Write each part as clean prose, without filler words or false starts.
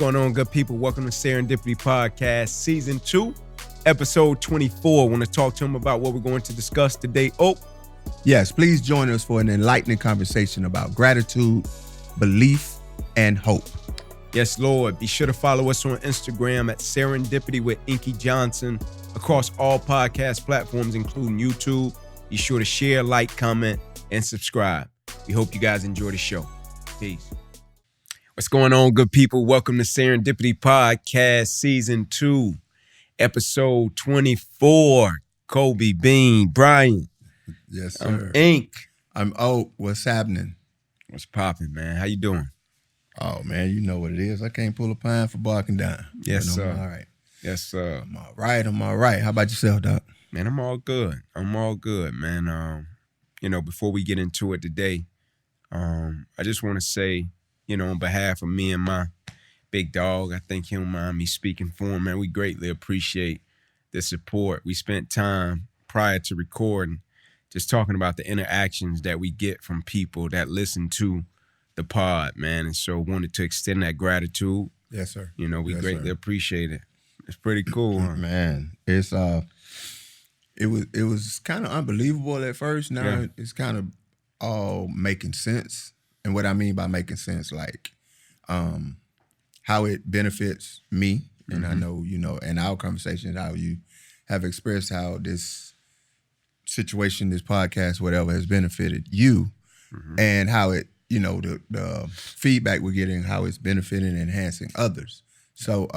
going on, good people? Welcome to Serendipity Podcast, Season 2, Episode 24. I want to talk to him about what we're going to discuss today. Oh, yes, please join us for an enlightening conversation about gratitude, belief, and hope. Yes, Lord. Be sure to follow us on Instagram at Serendipity with Inky Johnson across all podcast platforms, including YouTube. Be sure to share, like, comment, and subscribe. We hope you guys enjoy the show. Peace. What's going on, good people? Welcome to Serendipity Podcast, Season 2, Episode 24. Kobe, Bean, Brian. Yes, sir. Ink. I'm Oak. What's happening? What's popping, man? How you doing? Oh, man, you know what it is. I can't pull a pine for barking down. Yes, sir. I'm all right. Yes, sir. I'm all right. How about yourself, Doc? Man, I'm all good, man. Before we get into it today, I just want to say, on behalf of me and my big dog, I think he'll mind me speaking for him, man. We greatly appreciate the support. We spent time prior to recording just talking about the interactions that we get from people that listen to the pod, man. And so wanted to extend that gratitude. Yes, sir. We greatly appreciate it. It's pretty cool, huh? Man, it was kind of unbelievable at first. Now It's kind of all making sense. And what I mean by making sense, like how it benefits me. And I know, in our conversation, how you have expressed how this situation, this podcast, whatever, has benefited you and how it, the feedback we're getting, how it's benefiting and enhancing others. So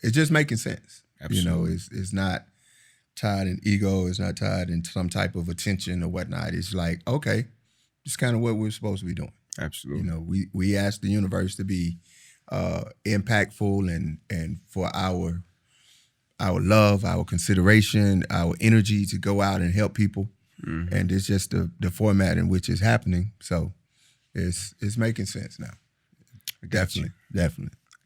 it's just making sense. Absolutely. It's not tied in ego. It's not tied in some type of attention or whatnot. It's like, okay, it's kind of what we're supposed to be doing. Absolutely. We ask the universe to be impactful and for our love, our consideration, our energy to go out and help people. And it's just the format in which it's happening. So it's making sense now. Definitely.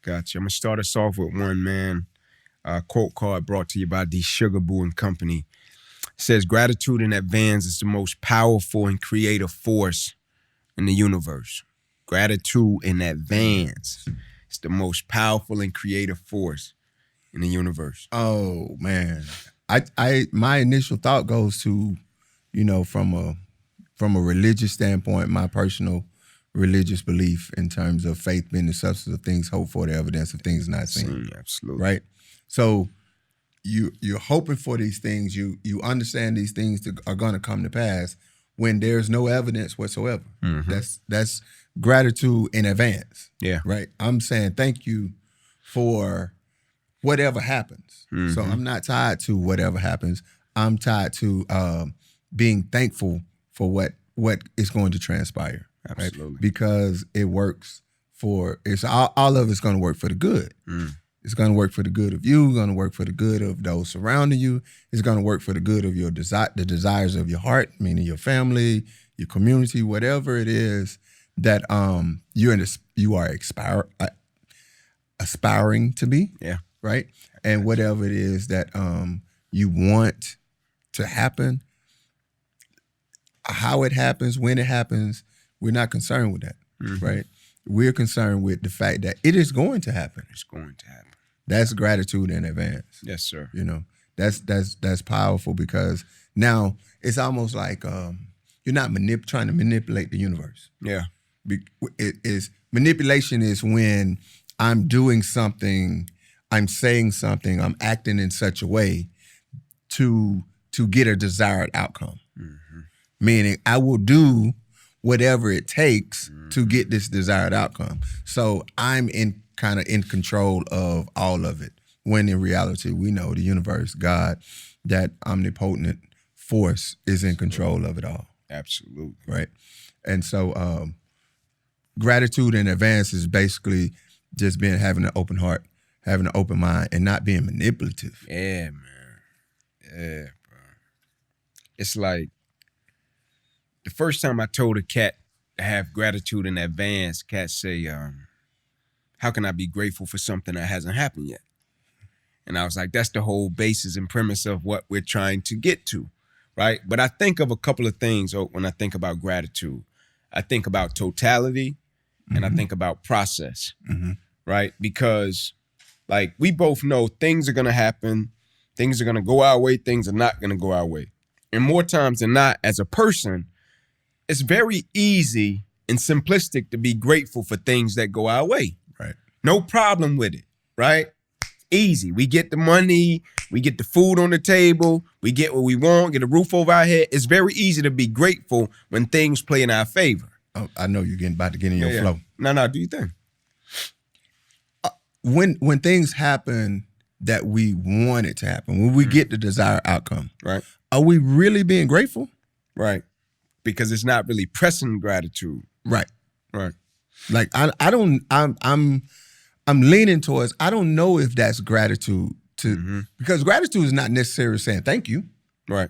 Gotcha. I'm going to start us off with one, man. Quote card brought to you by the Sugar Boo and Company. It says, gratitude in advance is the most powerful and creative force in the universe. Gratitude in advance is the most powerful and creative force in the universe. Oh, man. My initial thought goes to, from a religious standpoint, my personal religious belief in terms of faith being the substance of things hoped for, the evidence of things not seen. Absolutely. Right? So you're hoping for these things. You understand these things are going to come to pass when there's no evidence whatsoever. That's gratitude in advance. Yeah. Right? I'm saying thank you for whatever happens. So I'm not tied to whatever happens. I'm tied to being thankful for what is going to transpire. Absolutely. Right? Because it works it's all of it's going to work for the good. It's going to work for the good of you. It's going to work for the good of those surrounding you. It's going to work for the good of your the desires of your heart, meaning your family, your community, whatever it is that you are aspiring to be. Yeah. Right. And whatever it is that you want to happen, how it happens, when it happens, we're not concerned with that. Right. We're concerned with the fact that it is going to happen. It's going to happen. That's gratitude in advance. Yes, sir. That's powerful because now it's almost like you're not trying to manipulate the universe. Yeah. Manipulation is when I'm doing something, I'm saying something, I'm acting in such a way to get a desired outcome. Meaning I will do whatever it takes to get this desired outcome. So I'm in control of all of it. When in reality, we know the universe, God, that omnipotent force is in control of it all. Absolutely. Right. And so gratitude in advance is basically just having an open heart, having an open mind, and not being manipulative. Yeah, man. Yeah, bro. It's like the first time I told a cat to have gratitude in advance, cats say, how can I be grateful for something that hasn't happened yet? And I was like, that's the whole basis and premise of what we're trying to get to, right? But I think of a couple of things when I think about gratitude. I think about totality and I think about process, right? Because like we both know things are gonna happen, things are gonna go our way, things are not gonna go our way. And more times than not, as a person, it's very easy and simplistic to be grateful for things that go our way. Right. No problem with it, right? Easy. We get the money, we get the food on the table, we get what we want, get a roof over our head. It's very easy to be grateful when things play in our favor. Oh, I know you're about to get in your flow. No, do you think? When things happen that we want it to happen, when we get the desired outcome, right? Are we really being grateful? Right. Because it's not really pressing gratitude. Right. Right. Like I'm leaning towards, I don't know if that's gratitude because gratitude is not necessarily saying thank you. Right.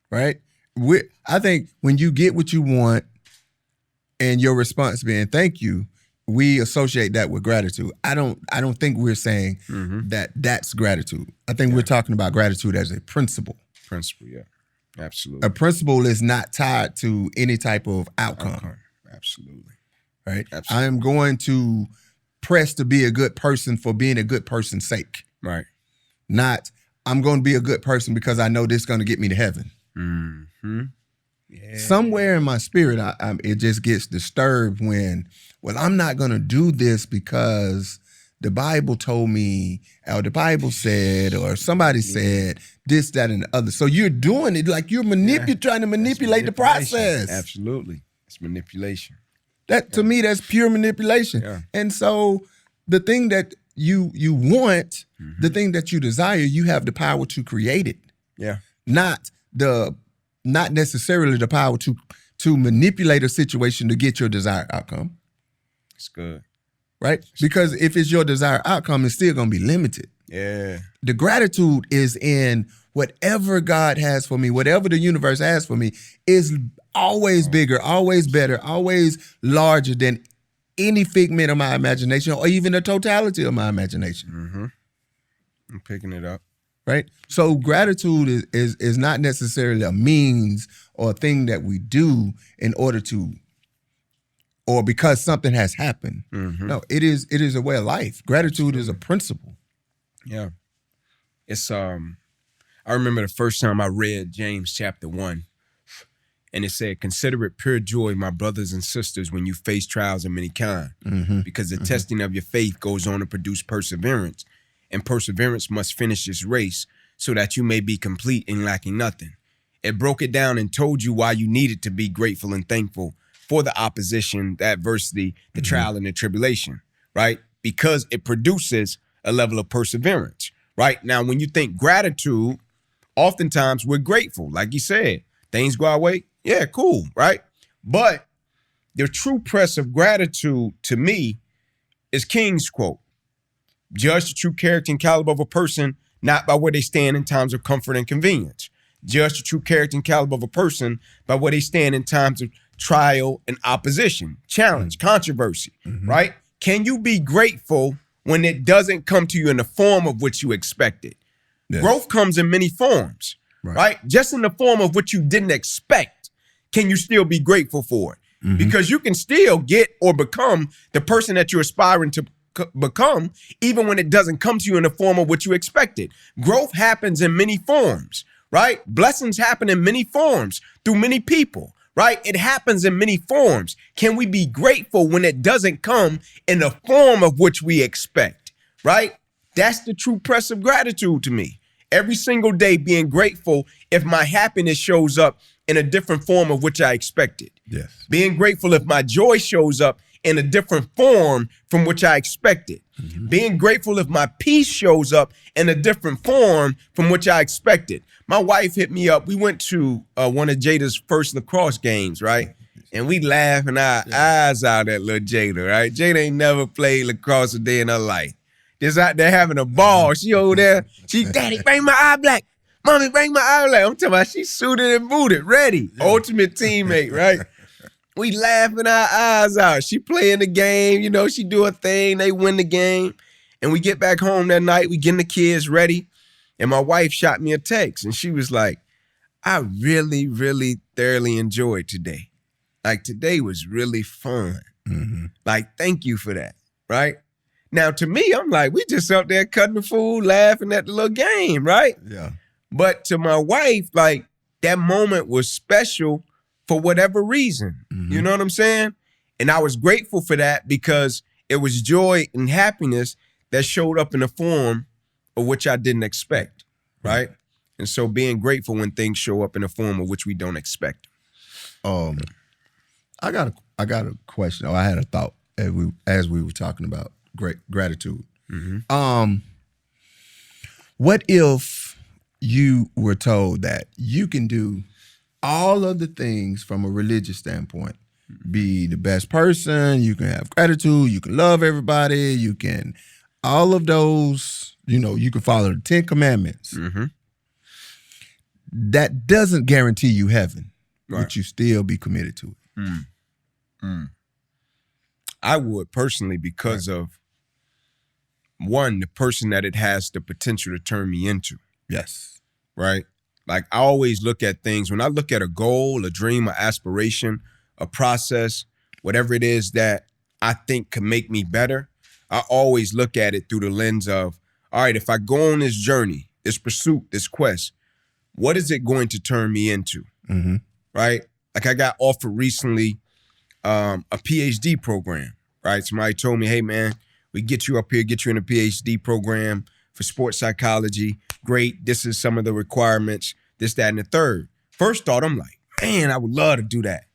Right. I think when you get what you want and your response being thank you, we associate that with gratitude. I don't think we're saying that that's gratitude. I think we're talking about gratitude as a principle. Principle, yeah. Absolutely. A principle is not tied to any type of outcome. Absolutely. Right? Absolutely. I am going to press to be a good person for being a good person's sake. Right. Not, I'm going to be a good person because I know this is going to get me to heaven. Yeah. Somewhere in my spirit, it just gets disturbed when, well, I'm not going to do this because the Bible told me, or the Bible said, or somebody said this, that, and the other. So you're doing it like you're trying to manipulate the process. Absolutely. It's manipulation. That to me, that's pure manipulation. Yeah. And so the thing that you want, the thing that you desire, you have the power to create it. Yeah. Not necessarily the power to manipulate a situation to get your desired outcome. It's good. Right? Because if it's your desired outcome, it's still going to be limited. Yeah. The gratitude is in whatever God has for me, whatever the universe has for me is always bigger, always better, always larger than any figment of my imagination or even the totality of my imagination. I'm picking it up. Right? So gratitude is not necessarily a means or a thing that we do in order to, or because something has happened. No, it is a way of life. Gratitude is a principle. Yeah. It's I remember the first time I read James chapter 1, and it said, "Consider it pure joy, my brothers and sisters, when you face trials of many kind, because the testing of your faith goes on to produce perseverance, and perseverance must finish its race so that you may be complete and lacking nothing." It broke it down and told you why you needed to be grateful and thankful for the opposition, the adversity, the trial, and the tribulation, right? Because it produces a level of perseverance, right? Now, when you think gratitude, oftentimes we're grateful. Like you said, things go our way. Yeah, cool, right? But the true press of gratitude to me is King's quote: "Judge the true character and caliber of a person not by where they stand in times of comfort and convenience. Judge the true character and caliber of a person by where they stand in times of trial and opposition, challenge, controversy," right? Can you be grateful when it doesn't come to you in the form of which you expected? Yes. Growth comes in many forms, right? Just in the form of what you didn't expect, can you still be grateful for it? Because you can still get or become the person that you're aspiring to become, even when it doesn't come to you in the form of what you expected. Growth happens in many forms, right? Blessings happen in many forms through many people, right? It happens in many forms. Can we be grateful when it doesn't come in the form of which we expect, right? That's the true press of gratitude to me. Every single day being grateful if my happiness shows up in a different form of which I expected. Yes. Being grateful if my joy shows up in a different form from which I expected. Being grateful if my peace shows up in a different form from which I expected. My wife hit me up. We went to one of Jada's first lacrosse games, right? And we laughing our eyes out at little Jada, right? Jada ain't never played lacrosse a day in her life. Just out there having a ball. She over there. Daddy, bring my eye black. Mommy, bring my eye black. I'm talking about she suited and booted, ready. Ultimate teammate, right? We laughing our eyes out. She playing the game, you know, she do her thing, they win the game. And we get back home that night, we getting the kids ready. And my wife shot me a text and she was like, "I really, really thoroughly enjoyed today. Like today was really fun. Like, thank you for that," right? Now, to me, I'm like, we just out there cutting the food, laughing at the little game, right? Yeah. But to my wife, like, that moment was special for whatever reason. Mm-hmm. You know what I'm saying? And I was grateful for that because it was joy and happiness that showed up in the form of which I didn't expect, right? And so being grateful when things show up in a form of which we don't expect. I got a question. I had a thought as we were talking about gratitude. Mm-hmm. What if you were told that you can do all of the things from a religious standpoint, be the best person, you can have gratitude, you can love everybody, you can, all of those, you can follow the 10 Commandments. Mm-hmm. That doesn't guarantee you heaven, Right. but you still be committed to it. I would personally because of, one, the person that it has the potential to turn me into. Yes. Right? Like, I always look at things, when I look at a goal, a dream, an aspiration, a process, whatever it is that I think can make me better, I always look at it through the lens of, all right, if I go on this journey, this pursuit, this quest, what is it going to turn me into? Mm-hmm. Right? Like, I got offered recently a PhD program, right? Somebody told me, hey, man, we get you up here, get you in a PhD program for sports psychology. Great. This is some of the requirements, this, that, and the third. First thought, I'm like, man, I would love to do that,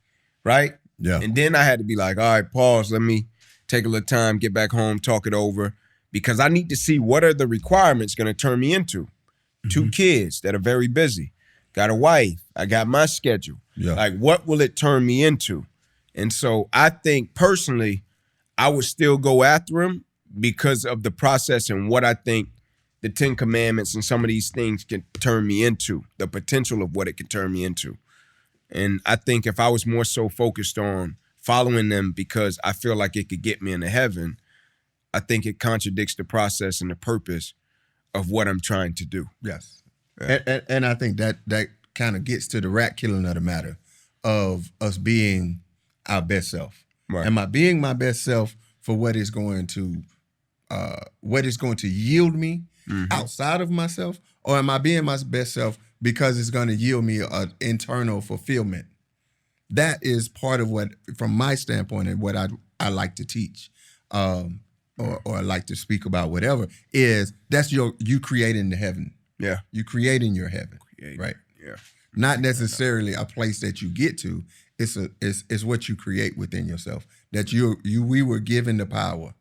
right? Yeah. And then I had to be like, all right, pause. Let me take a little time, get back home, talk it over, because I need to see what are the requirements going to turn me into. Mm-hmm. 2 kids that are very busy. Got a wife. I got my schedule. Yeah. Like, what will it turn me into? And so I think personally, I would still go after him because of the process and what I think the 10 Commandments and some of these things can turn me into, the potential of what it can turn me into. And I think if I was more so focused on following them because I feel like it could get me into heaven, I think it contradicts the process and the purpose of what I'm trying to do. Yes. Yeah. And I think that kind of gets to the rat killing of the matter of us being our best self. Right. Am I being my best self for what is going to yield me outside of myself? Or am I being my best self because it's going to yield me an internal fulfillment? That is part of what, from my standpoint, and what I like to teach, or I like to speak about, whatever, is that's you creating the heaven. Yeah. You creating your heaven, right? Yeah. Not necessarily a place that you get to. It's what you create within yourself. That we were given the power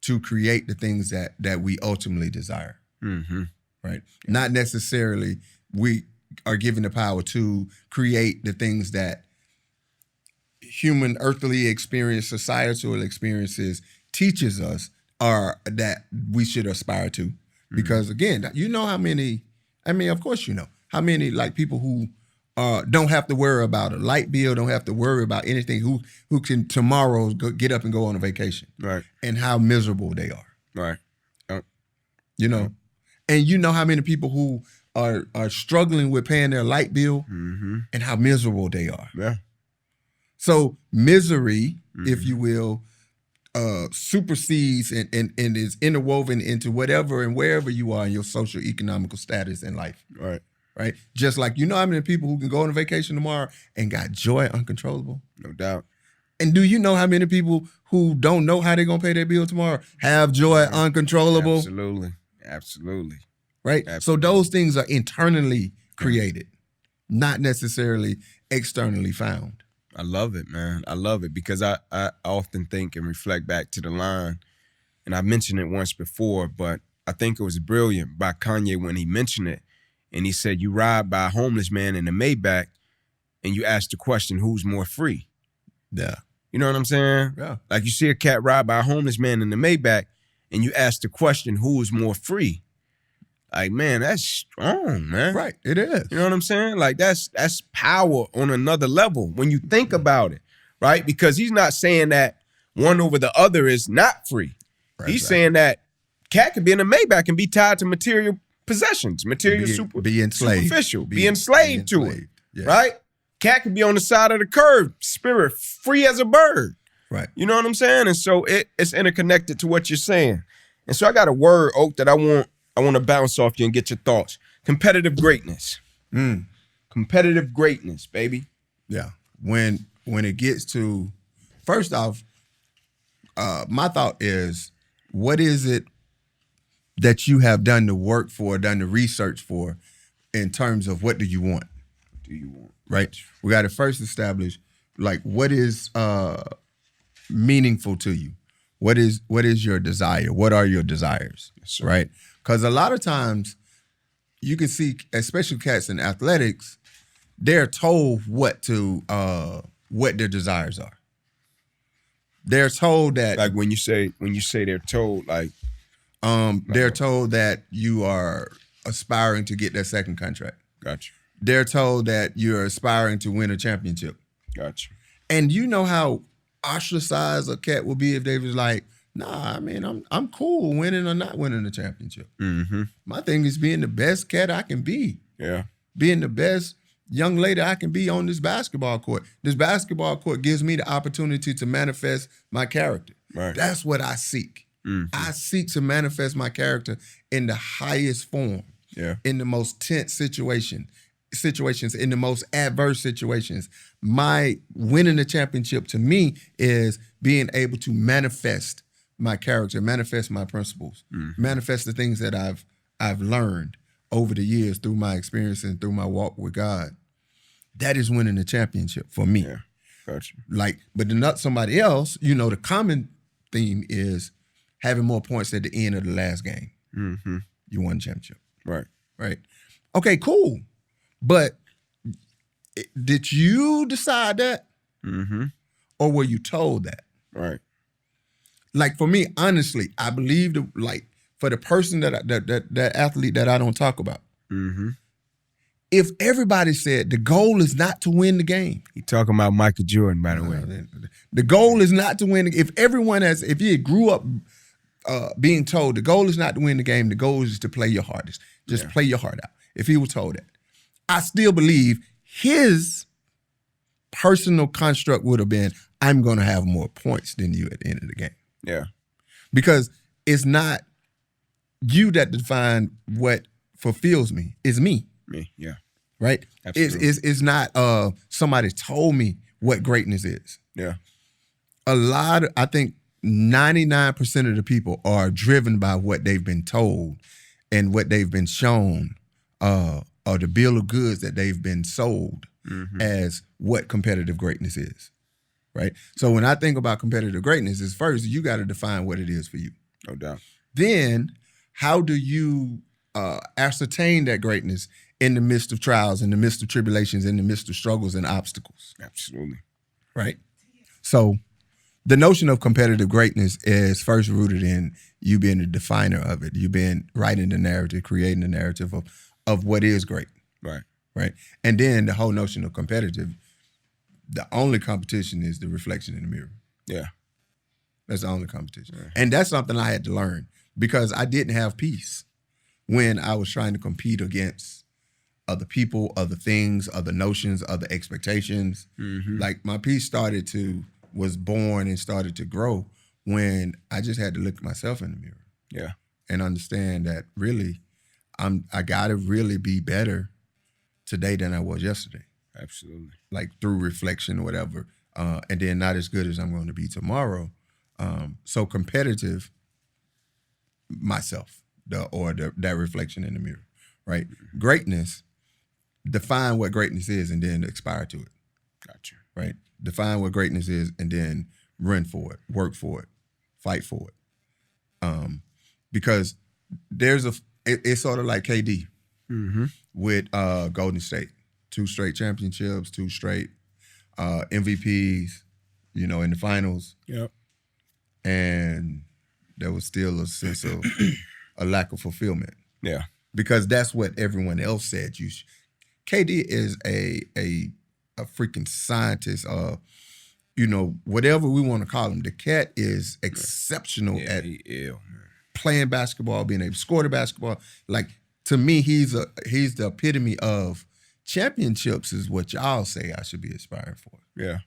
to create the things that we ultimately desire. Mm-hmm. Right? Yeah. Not necessarily we are given the power to create the things that human earthly experience, societal experiences teaches us are that we should aspire to. Because again, you know how many, of course you know, how many like people who don't have to worry about a light bill, don't have to worry about anything, who can tomorrow get up and go on a vacation. Right. And how miserable they are. Right. You know? And you know how many people who are struggling with paying their light bill and how miserable they are. Yeah. So misery, if you will, supersedes and is interwoven into whatever and wherever you are in your social economical status in life. Right. Right? Just like, you know how many people who can go on a vacation tomorrow and got joy uncontrollable? No doubt. And do you know how many people who don't know how they're going to pay their bill tomorrow have joy uncontrollable? Absolutely. Absolutely. Right? Absolutely. So those things are internally created, not necessarily externally found. I love it, man. I love it because I often think and reflect back to the line, and I mentioned it once before, but I think it was brilliant by Kanye when he mentioned it. And he said, you ride by a homeless man in a Maybach and you ask the question, who's more free? Yeah. You know what I'm saying? Yeah. Like you see a cat ride by a homeless man in the Maybach and you ask the question, who is more free? Like, man, that's strong, man. Right. It is. You know what I'm saying? Like that's power on another level when you think about it, right? Because he's not saying that one over the other is not free. Right, he's saying that cat can be in a Maybach and be tied to material possessions, material be enslaved. Superficial, be enslaved to it, yeah. right? Cat can be on the side of the curb, spirit free as a bird. Right. You know what I'm saying? And so it's interconnected to what you're saying. And so I got a word, Oak, that I want to bounce off you and get your thoughts. Competitive greatness. Competitive greatness, baby. Yeah. When it gets to, first off, my thought is, what is it that you have done the work for, done the research for, in terms of what do you want? Right? We got to first establish, like, what is meaningful to you? What is your desire? What are your desires? Yes, right? Because a lot of times you can see, especially cats in athletics, they're told what their desires are. They're told that, like when you say they're told, like they're told that you are aspiring to get that second contract. Gotcha. They're told that you're aspiring to win a championship. Gotcha. And you know how ostracized a cat would be if they was like, nah, I mean, I'm cool winning or not winning the championship. Mm-hmm. My thing is being the best cat I can be. Yeah. Being the best young lady I can be on this basketball court. This basketball court gives me the opportunity to manifest my character. Right. That's what I seek. Mm-hmm. I seek to manifest my character in the highest form. Yeah. In the most tense situations, in the most adverse situations. My winning the championship to me is being able to manifest my character, manifest my principles, manifest the things that I've learned over the years through my experience and through my walk with God. That is winning the championship for me. Yeah, gotcha. Like, but not somebody else, the common theme is having more points at the end of the last game. Mm-hmm. You won the championship. Right. Right. Okay, cool. But did you decide that? Mm-hmm. Or were you told that? Right. Like, for me, honestly, I believe for the person that athlete that I don't talk about, if everybody said the goal is not to win the game. You talking about Michael Jordan, by the way. The goal is not to win. If you grew up being told the goal is not to win the game, the goal is to play your hardest. Just play your heart out. If he was told that, I still believe his personal construct would have been, I'm going to have more points than you at the end of the game. Yeah. Because it's not you that define what fulfills me. It's me. Me, yeah. Right? Absolutely. It's not somebody told me what greatness is. Yeah. I think 99% of the people are driven by what they've been told and what they've been shown, or the bill of goods that they've been sold as what competitive greatness is. Right? So when I think about competitive greatness, is first, you got to define what it is for you. No doubt. Then, how do you ascertain that greatness in the midst of trials, in the midst of tribulations, in the midst of struggles and obstacles? Absolutely. Right? So the notion of competitive greatness is first rooted in you being the definer of it. You being writing the narrative, creating the narrative of what is great. Right. Right? And then the whole notion of competitive, the only competition is the reflection in the mirror. Yeah. That's the only competition. Right. And that's something I had to learn because I didn't have peace when I was trying to compete against other people, other things, other notions, other expectations. Mm-hmm. Like, my peace was born and started to grow when I just had to look at myself in the mirror. Yeah. And understand that really I gotta really be better today than I was yesterday. Absolutely. Like, through reflection or whatever. And then not as good as I'm going to be tomorrow. So competitive myself, that reflection in the mirror, right? Mm-hmm. Greatness, define what greatness is and then aspire to it. Gotcha. Right? Define what greatness is and then run for it, work for it, fight for it. Because it's sort of like KD with Golden State. 2 straight championships, 2 straight MVPs, in the finals. Yep. And there was still a sense of a lack of fulfillment. Yeah. Because that's what everyone else said. KD is a freaking scientist, whatever we want to call him. The cat is exceptional at playing basketball, being able to score the basketball. Like, to me, he's the epitome of championships is what y'all say I should be aspiring for. Yeah.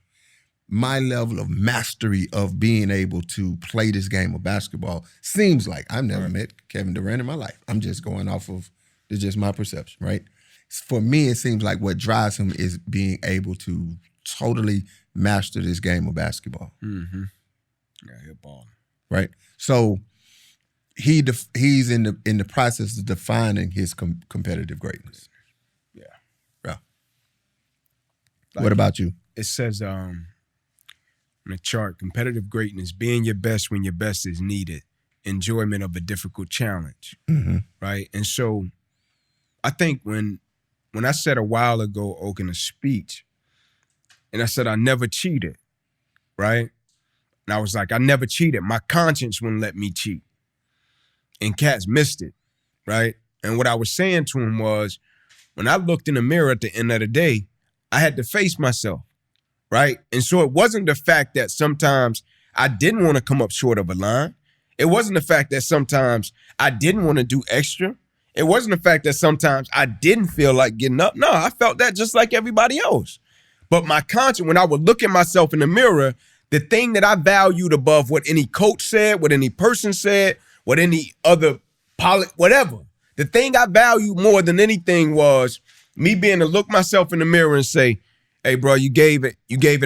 my level of mastery of being able to play this game of basketball seems like I've never met Kevin Durant in my life. I'm just going off of just my perception, right? For me, it seems like what drives him is being able to totally master this game of basketball. Mm-hmm. Yeah, he'll ball. Right? So he's in the process of defining his competitive greatness. Yeah. Like, what about you? It says on the chart, competitive greatness, being your best when your best is needed, enjoyment of a difficult challenge, right? And so I think when I said a while ago, Oak, in a speech, and I said I never cheated, right? And I was like, I never cheated. My conscience wouldn't let me cheat. And cats missed it, right? And what I was saying to him was, when I looked in the mirror at the end of the day, I had to face myself, right? And so it wasn't the fact that sometimes I didn't want to come up short of a line. It wasn't the fact that sometimes I didn't want to do extra. It wasn't the fact that sometimes I didn't feel like getting up. No, I felt that just like everybody else. But my conscience, when I would look at myself in the mirror, the thing that I valued above what any coach said, what any person said, what any other whatever, the thing I valued more than anything was me being to look myself in the mirror and say, hey, bro, you gave it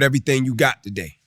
everything you got today.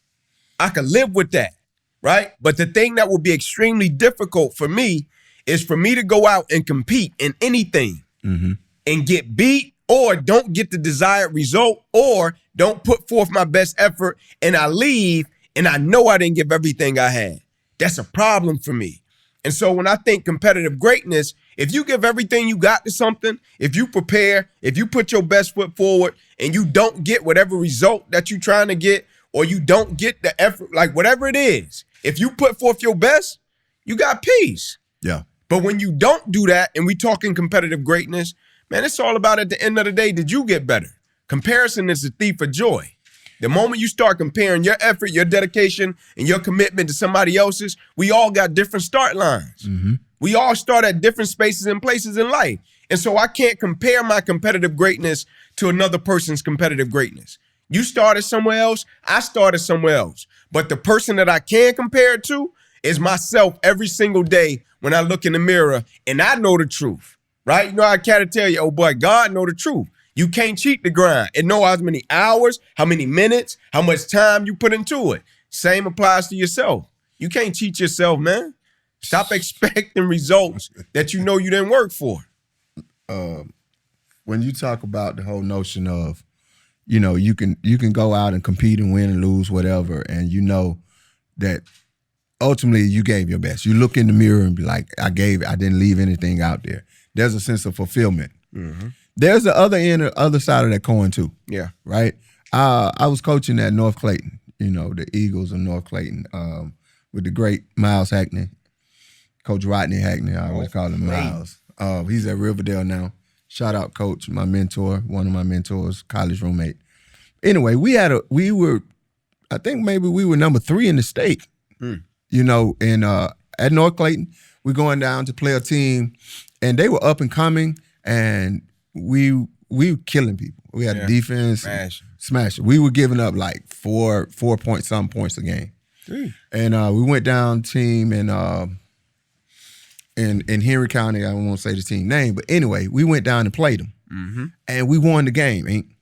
I could live with that, right? But the thing that would be extremely difficult for me is for me to go out and compete in anything and get beat or don't get the desired result or don't put forth my best effort and I leave and I know I didn't give everything I had. That's a problem for me. And so when I think competitive greatness, if you give everything you got to something, if you prepare, if you put your best foot forward and you don't get whatever result that you're trying to get or you don't get the effort, like whatever it is, if you put forth your best, you got peace. Yeah. But when you don't do that and we talking competitive greatness, man, it's all about at the end of the day, did you get better? Comparison is the thief of joy. The moment you start comparing your effort, your dedication, and your commitment to somebody else's, we all got different start lines. We all start at different spaces and places in life. And so I can't compare my competitive greatness to another person's competitive greatness. You started somewhere else, I started somewhere else. But the person that I can compare it to is myself every single day when I look in the mirror and I know the truth, right? You know, I can't tell you, oh boy, God know the truth. You can't cheat the grind. It know how many hours, how many minutes, how much time you put into it. Same applies to yourself. You can't cheat yourself, man. Stop expecting results that you know you didn't work for. When you talk about the whole notion of, you know, you can go out and compete and win and lose, whatever, and you know that ultimately you gave your best. You look in the mirror and be like, I didn't leave anything out there. There's a sense of fulfillment. There's the other end, the other side of that coin too. Yeah. Right? I was coaching at North Clayton, you know, the Eagles of North Clayton, with the great Miles Hackney, Coach Rodney Hackney, I always call him Miles. He's at Riverdale now. Shout out, Coach, my mentor, one of my mentors, college roommate. Anyway, I think maybe we were number 3 in the state, you know, and at North Clayton, we're going down to play a team, and they were up and coming, and we were killing people. We had a defense, smash it. We were giving up like 4 point something points a game. And we went down team in Henry County. I don't want to say the team name, but anyway, we went down and played them, and we won the game.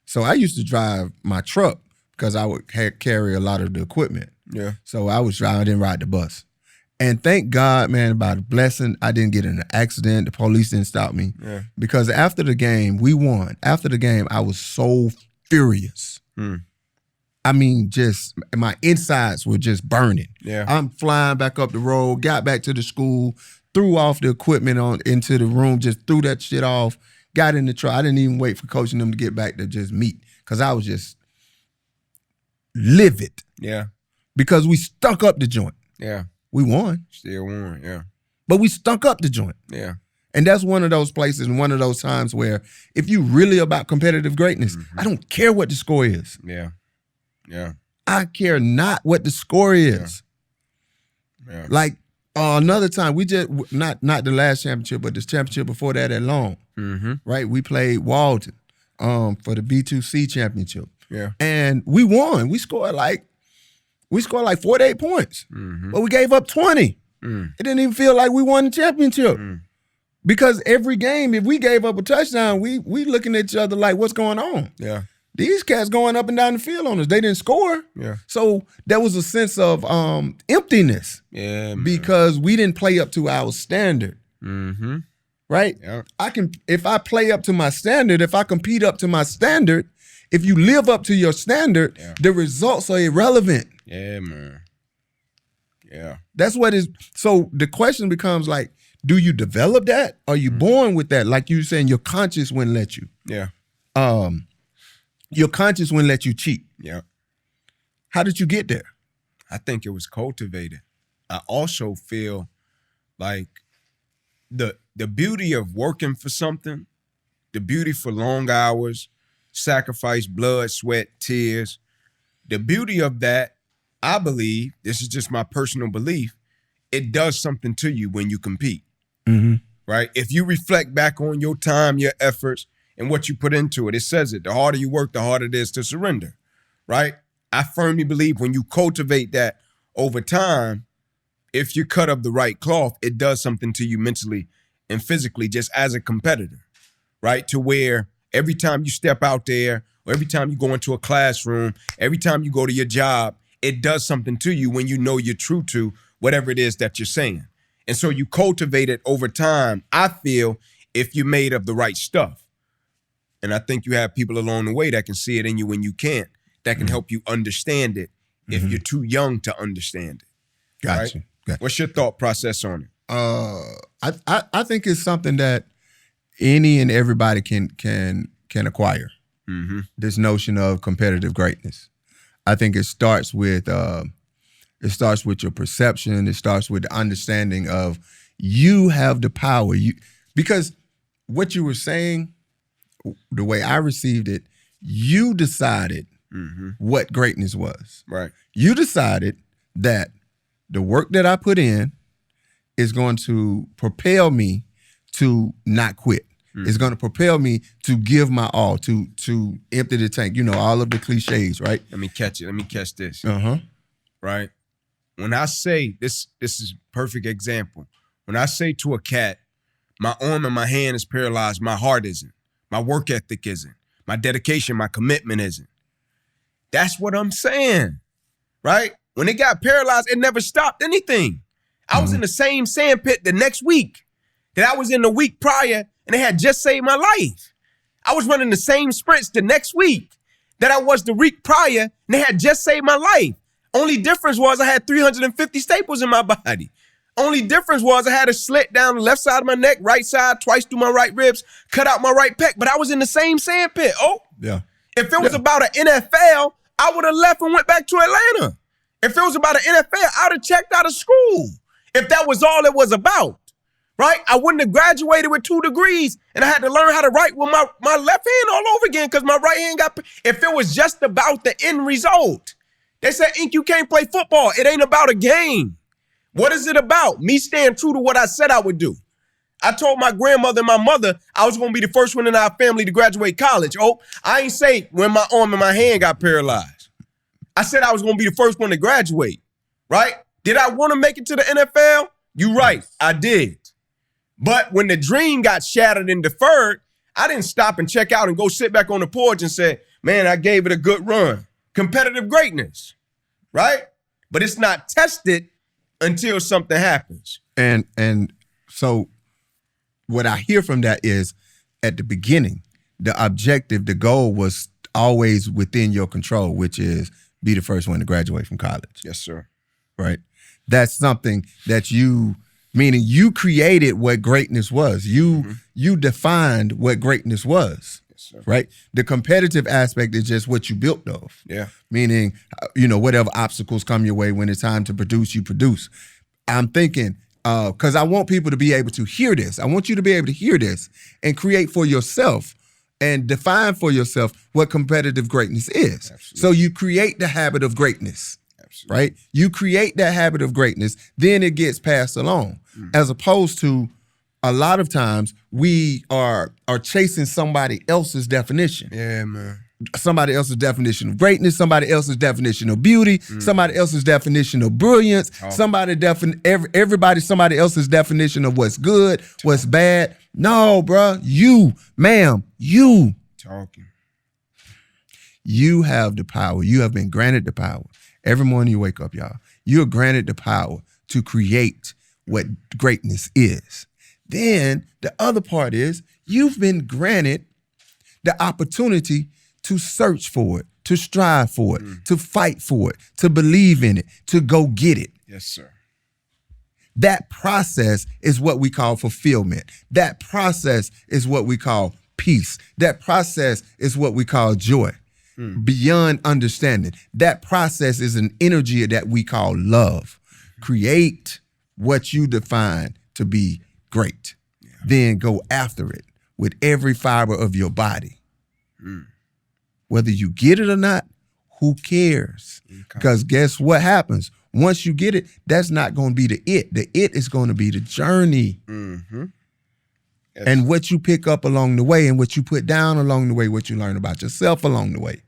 So I used to drive my truck because I would carry a lot of the equipment. Yeah. So I was driving, I didn't ride the bus. And thank God, man, by the blessing, I didn't get in an accident. The police didn't stop me. Yeah. Because after the game, we won. After the game, I was so furious. I mean, just my insides were just burning. Yeah. I'm flying back up the road, got back to the school, threw off the equipment into the room, just threw that shit off, got in the truck. I didn't even wait for coaching them to get back to just meet because I was just livid. Yeah. Because we stunk up the joint. Yeah. We won. Still won, yeah. But we stunk up the joint. Yeah. And that's one of those places and one of those times where if you really about competitive greatness, I don't care what the score is. Yeah. Yeah. I care not what the score is. Yeah. Like another time, we just, not the last championship, but this championship before that at Long, right? We played Walton for the B2C championship. Yeah. And we won. We scored like 48 points. But we gave up 20. It didn't even feel like we won the championship. Because every game, if we gave up a touchdown, we looking at each other like, what's going on? Yeah. These cats going up and down the field on us. They didn't score. Yeah. So there was a sense of emptiness. Yeah, man. Because we didn't play up to our standard. Right? Yeah. If I play up to my standard, if I compete up to my standard, if you live up to your standard, the results are irrelevant. Yeah, man. Yeah. That's what is. So the question becomes like, do you develop that? Are you born with that? Like you saying, your conscience wouldn't let you. Yeah. Your conscience wouldn't let you cheat. Yeah. How did you get there? I think it was cultivated. I also feel like the beauty of working for something, the beauty for long hours, sacrifice, blood, sweat, tears, the beauty of that, I believe, this is just my personal belief, it does something to you when you compete, right? If you reflect back on your time, your efforts, and what you put into it, it says it. The harder you work, the harder it is to surrender, right? I firmly believe when you cultivate that over time, if you cut up the right cloth, it does something to you mentally and physically just as a competitor, right? To where every time you step out there, or every time you go into a classroom, every time you go to your job, it does something to you when you know you're true to whatever it is that you're saying. And so you cultivate it over time, I feel, if you're made of the right stuff. And I think you have people along the way that can see it in you when you can't, that can help you understand it if you're too young to understand it. Gotcha. Right? What's your thought process on it? I think it's something that any and everybody can acquire. This notion of competitive greatness. I think it starts with your perception. It starts with the understanding of you have the power. Because what you were saying, the way I received it, you decided what greatness was. Right. You decided that the work that I put in is going to propel me to not quit. It's going to propel me to give my all, to empty the tank. You know, all of the cliches, right? Let me catch it. Let me catch this. Right? When I say, this is a perfect example. When I say to a cat, my arm and my hand is paralyzed, my heart isn't. My work ethic isn't. My dedication, my commitment isn't. That's what I'm saying, right? When it got paralyzed, it never stopped anything. I was in the same sand pit the next week that I was in the week prior, and they had just saved my life. I was running the same sprints the next week that I was the week prior, and they had just saved my life. Only difference was I had 350 staples in my body. Only difference was I had a slit down the left side of my neck, right side, twice through my right ribs, cut out my right pec, but I was in the same sand pit. If it was about an NFL, I would have left and went back to Atlanta. If it was about an NFL, I would have checked out of school. If that was all it was about, right? I wouldn't have graduated with 2 degrees and I had to learn how to write with my left hand all over again because my right hand got, if it was just about the end result. They said, Inky, you can't play football. It ain't about a game. What is it about? Me staying true to what I said I would do. I told my grandmother and my mother I was going to be the first one in our family to graduate college. I ain't say when my arm and my hand got paralyzed. I said I was going to be the first one to graduate, right? Did I want to make it to the NFL? You right, I did. But when the dream got shattered and deferred, I didn't stop and check out and go sit back on the porch and say, man, I gave it a good run. Competitive greatness, right? But it's not tested until something happens. And so what I hear from that is at the beginning, the objective, the goal was always within your control, which is be the first one to graduate from college. Yes, sir. Right? That's something that meaning you created what greatness was. You defined what greatness was. Yes, sir. Right? The competitive aspect is just what you built of. Yeah. Meaning, whatever obstacles come your way, when it's time to produce, you produce. I'm thinking, because I want people to be able to hear this. I want you to be able to hear this and create for yourself and define for yourself what competitive greatness is. Absolutely. So you create the habit of greatness. Absolutely. Right? You create that habit of greatness, then it gets passed along. As opposed to a lot of times we are chasing somebody else's definition. Yeah, man. somebody else's definition of greatness, somebody else's definition of beauty, somebody else's definition of brilliance, somebody else's definition of what's good, what's bad. No, bro, you, ma'am, you. Talking. You have the power. You have been granted the power. Every morning you wake up, y'all, you're granted the power to create what greatness is. Then the other part is you've been granted the opportunity to search for it, to strive for it, to fight for it, to believe in it, to go get it. Yes, sir. That process is what we call fulfillment. That process is what we call peace. That process is what we call joy. Beyond understanding. That process is an energy that we call love. Create what you define to be great. Yeah. Then go after it with every fiber of your body. Whether you get it or not, who cares? Because guess what happens? Once you get it, that's not going to be the it. The it is going to be the journey. Yes. And what you pick up along the way and what you put down along the way, what you learn about yourself along the way.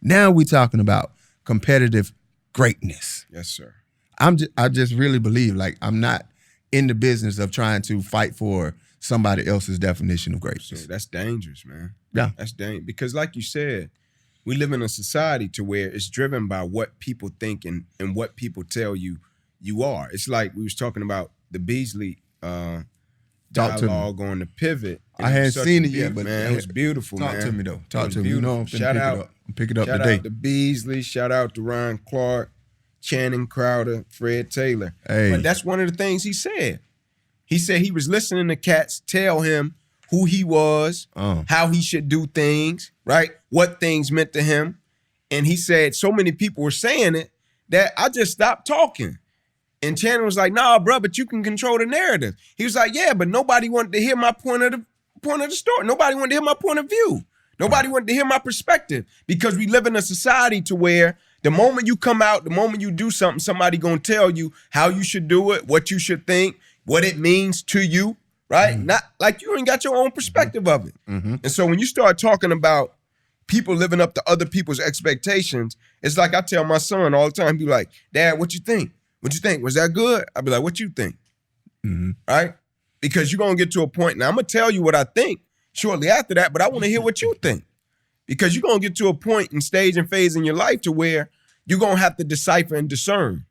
Now we're talking about competitive greatness. Yes, sir. I just really believe, like, I'm not in the business of trying to fight for somebody else's definition of greatness. So that's dangerous, man. Yeah. That's dangerous. Because like you said, we live in a society to where it's driven by what people think and what people tell you are. It's like we was talking about the Beasley dialogue on the pivot. I hadn't seen it yet, but man, it was beautiful, talk man. To me, though. Talk to me. You know, I'm shout out, pick it up shout today. Out to Beasley. Shout out to Ryan Clark, Channing Crowder, Fred Taylor. Hey. But that's one of the things he said. He said he was listening to cats tell him who he was, how he should do things, right? What things meant to him. And he said so many people were saying it that I just stopped talking. And Channing was like, nah, bro, but you can control the narrative. He was like, yeah, but nobody wanted to hear my point of the story. Nobody wanted to hear my point of view. Nobody wanted to hear my perspective because we live in a society to where the moment you come out, the moment you do something, somebody gonna tell you how you should do it, what you should think, what it means to you, right? Not like you ain't got your own perspective of it. And so when you start talking about people living up to other people's expectations, it's like I tell my son all the time, be like, Dad, what you think? What you think? Was that good? I'll be like, what you think? Right? Because you're going to get to a point, now I'm going to tell you what I think shortly after that, but I want to hear what you think. Because you're going to get to a point and stage and phase in your life to where you're going to have to decipher and discern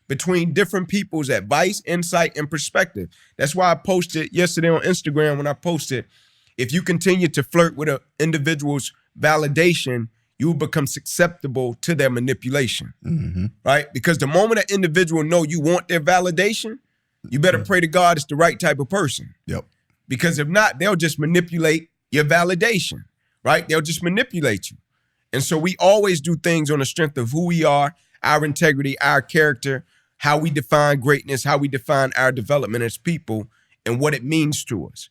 between different people's advice, insight, and perspective. That's why I posted yesterday on Instagram when I posted, if you continue to flirt with an individual's validation, you will become susceptible to their manipulation, right? Because the moment an individual know you want their validation, you better pray to God it's the right type of person. Yep. Because if not, they'll just manipulate your validation, right? They'll just manipulate you. And so we always do things on the strength of who we are, our integrity, our character, how we define greatness, how we define our development as people, and what it means to us.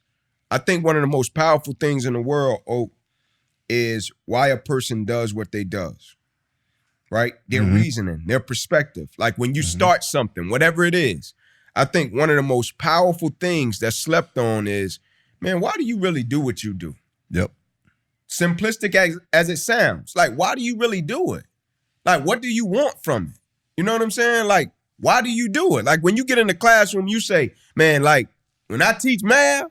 I think one of the most powerful things in the world, is why a person does what they does, right? Their reasoning, their perspective. Like when you start something, whatever it is, I think one of the most powerful things that's slept on is, man, why do you really do what you do? Yep. Simplistic as it sounds. Like, why do you really do it? Like, what do you want from it? You know what I'm saying? Like, why do you do it? Like when you get in the classroom, you say, man, like when I teach math,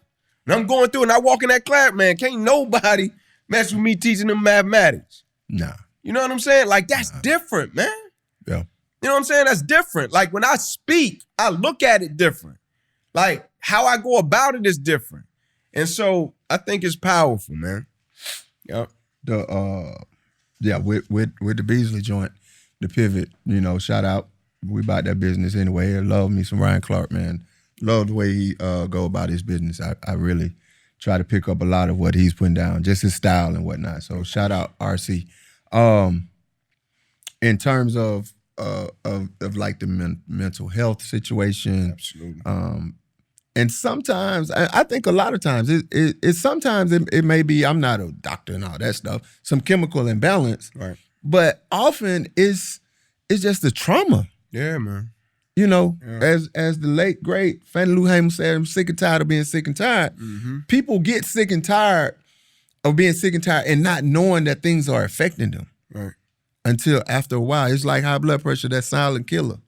and I'm going through and I walk in that class, man, can't nobody mess with me teaching them mathematics. Nah. You know what I'm saying? Like, that's different, man. Yeah. You know what I'm saying? That's different. Like, when I speak, I look at it different. Like, how I go about it is different. And so, I think it's powerful, man. Yep. With the Beasley joint, the pivot, you know, shout out. We about that business anyway. I love me some Ryan Clark, man. Love the way he go about his business. I really try to pick up a lot of what he's putting down, just his style and whatnot. So shout out RC. In terms of like the mental health situation, absolutely. And sometimes I think a lot of times it may be, I'm not a doctor and all that stuff, some chemical imbalance, right? But often it's just the trauma. Yeah, man. You know, as the late, great Fannie Lou Hamer said, I'm sick and tired of being sick and tired. People get sick and tired of being sick and tired and not knowing that things are affecting them. Right. Until after a while, it's like high blood pressure, that silent killer.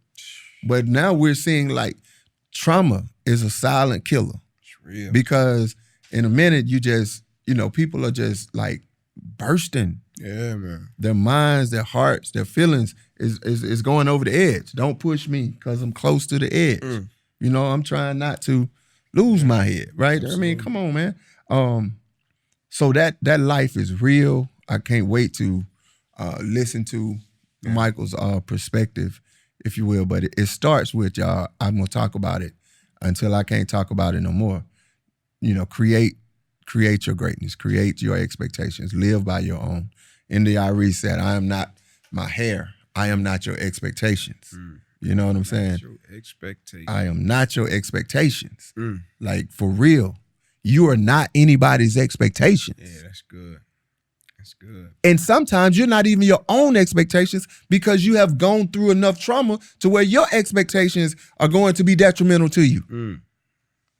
But now we're seeing like trauma is a silent killer. It's real. Because in a minute, you just, people are just like bursting. Yeah, man. Their minds, their hearts, their feelings is going over the edge. Don't push me because I'm close to the edge. I'm trying not to lose my head, right? Absolutely. I mean, come on, man. So that life is real. I can't wait to listen to Michael's perspective, if you will. But it starts with, y'all, I'm going to talk about it until I can't talk about it no more. Create your greatness. Create your expectations. Live by your own. Indy said, I am not my hair. I am not your expectations. You know what I'm saying? Your expectations. I am not your expectations. Like, for real. You are not anybody's expectations. Yeah, that's good. That's good. And sometimes you're not even your own expectations because you have gone through enough trauma to where your expectations are going to be detrimental to you.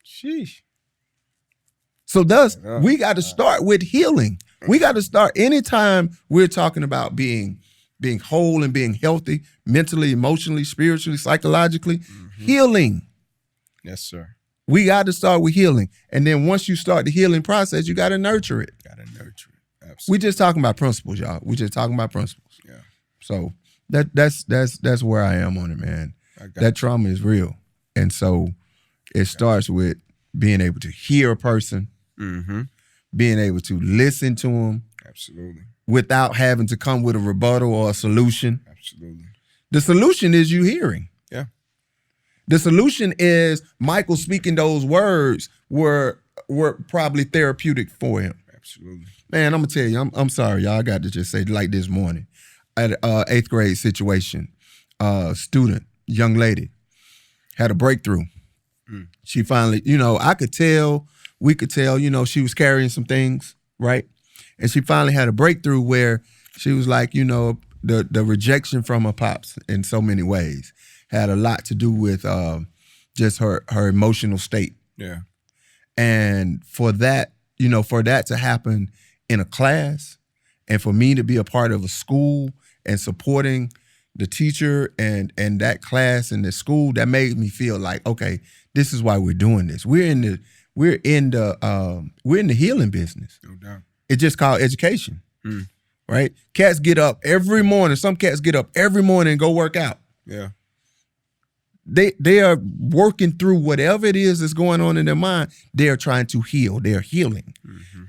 Sheesh. So thus, we got to start with healing. We got to start anytime we're talking about being whole and being healthy, mentally, emotionally, spiritually, psychologically, healing. Yes, sir. We got to start with healing. And then once you start the healing process, you got to nurture it. Absolutely. We just talking about principles, y'all. We just talking about principles. Yeah. So that's where I am on it, man. That trauma is real. And so it starts with being able to hear a person, being able to listen to them. Absolutely. Without having to come with a rebuttal or a solution. Absolutely. The solution is you hearing. Yeah. The solution is Michael speaking those words were probably therapeutic for him. Absolutely. Man, I'm gonna tell you, I'm sorry, y'all. I got to just say, like this morning, at an 8th grade situation, student, young lady, had a breakthrough. She finally, we could tell, she was carrying some things, right? And she finally had a breakthrough where she was like, the rejection from her pops in so many ways had a lot to do with just her emotional state. Yeah. And for that to happen in a class and for me to be a part of a school and supporting the teacher and that class and the school, that made me feel like, okay, this is why we're doing this. We're in the healing business. No doubt. It's just called education, right? Cats get up every morning. Some cats get up every morning and go work out. Yeah. They are working through whatever it is that's going on in their mind. They are trying to heal. They are healing.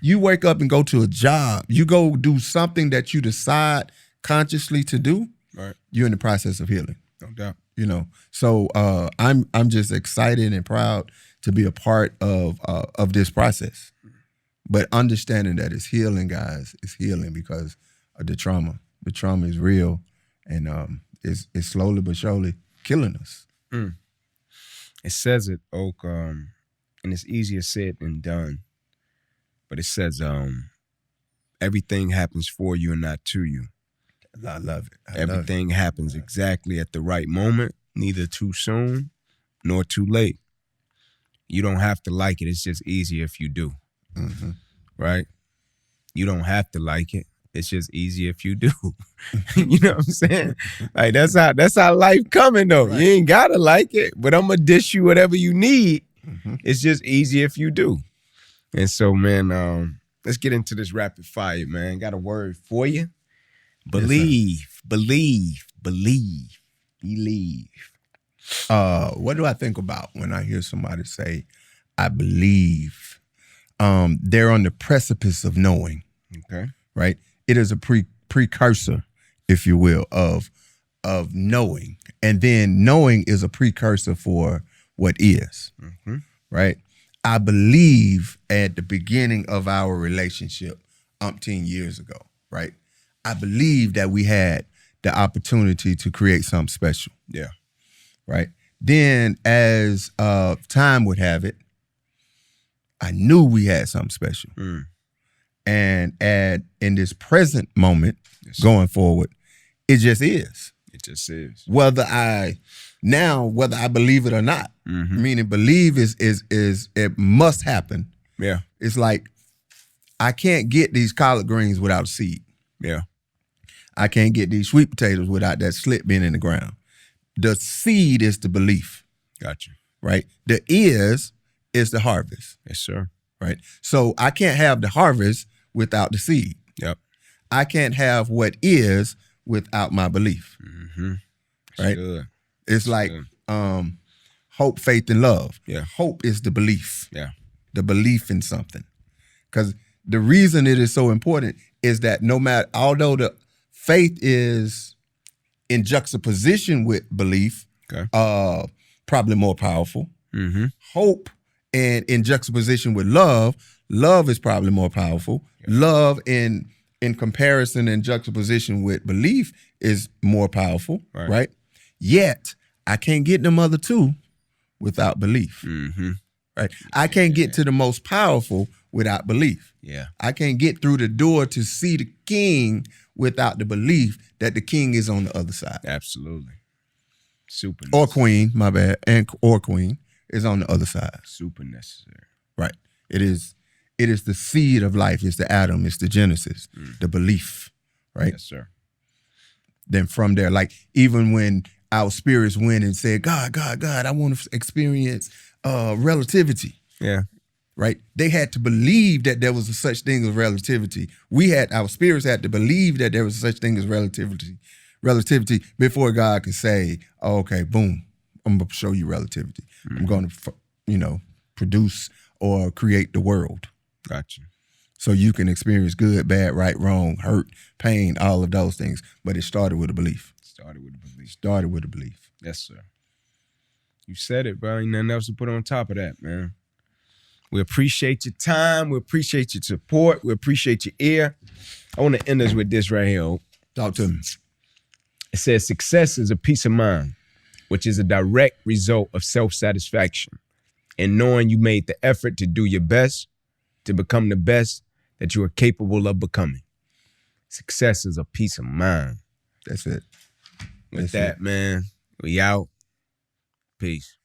You wake up and go to a job. You go do something that you decide consciously to do. Right. You're in the process of healing. No doubt. So I'm just excited and proud to be a part of this process. But understanding that it's healing, guys, it's healing because of the trauma. The trauma is real, and it's slowly but surely killing us. It says it, Oak, and it's easier said than done. But it says everything happens for you and not to you. I love it. Everything happens exactly at the right moment, neither too soon nor too late. You don't have to like it. It's just easier if you do. Right? You don't have to like it. It's just easier if you do. You know what I'm saying? Like that's how life coming though. Right. You ain't gotta like it, but I'm gonna dish you whatever you need. It's just easier if you do. And so, man, let's get into this rapid fire, man. Got a word for you. Believe, believe. What do I think about when I hear somebody say, I believe? They're on the precipice of knowing. Okay. Right? It is a precursor, if you will, of knowing. And then knowing is a precursor for what is. Right? I believe at the beginning of our relationship umpteen years ago, right? I believe that we had the opportunity to create something special. Yeah. Right? Then as time would have it, I knew we had something special. And in this present moment, going forward, it just is. It just is. Whether I believe it or not, meaning believe is it must happen. Yeah. It's like I can't get these collard greens without a seed. Yeah. I can't get these sweet potatoes without that slit being in the ground. The seed is the belief. Gotcha. Right? The is the harvest. Yes, sir. Right? So I can't have the harvest without the seed. Yep. I can't have what is without my belief. Mm-hmm. Right? Good. It's like hope, faith, and love. Yeah. Hope is the belief. Yeah. The belief in something. Because the reason it is so important is that although the faith is in juxtaposition with belief, probably more powerful. Mm-hmm. Hope and in juxtaposition with love is probably more powerful. Yeah. Love in comparison and juxtaposition with belief is more powerful, right? Yet, I can't get them other two without belief. Mm-hmm. Right? I can't get to the most powerful without belief. Yeah. I can't get through the door to see the king without the belief that the king is on the other side. Absolutely. Super necessary. Or queen, my bad, or queen is on the other side. Super necessary. Right. It is the seed of life. It's the atom. It's the genesis, the belief, right? Yes, sir. Then from there, like even when our spirits went and said, God, I want to experience relativity. Yeah. Right? They had to believe that there was a such thing as relativity. Our spirits had to believe that there was such thing as relativity before God could say, oh, okay, boom, I'm going to show you relativity. Mm-hmm. I'm going to, produce or create the world. Gotcha. So you can experience good, bad, right, wrong, hurt, pain, all of those things. But it started with a belief. Started with a belief. Yes, sir. You said it, bro. Ain't nothing else to put on top of that, man. We appreciate your time. We appreciate your support. We appreciate your ear. I want to end us with this right here. Talk to me. It says, success is a peace of mind, which is a direct result of self-satisfaction and knowing you made the effort to do your best to become the best that you are capable of becoming. Success is a peace of mind. That's it. With that, man, we out. Peace.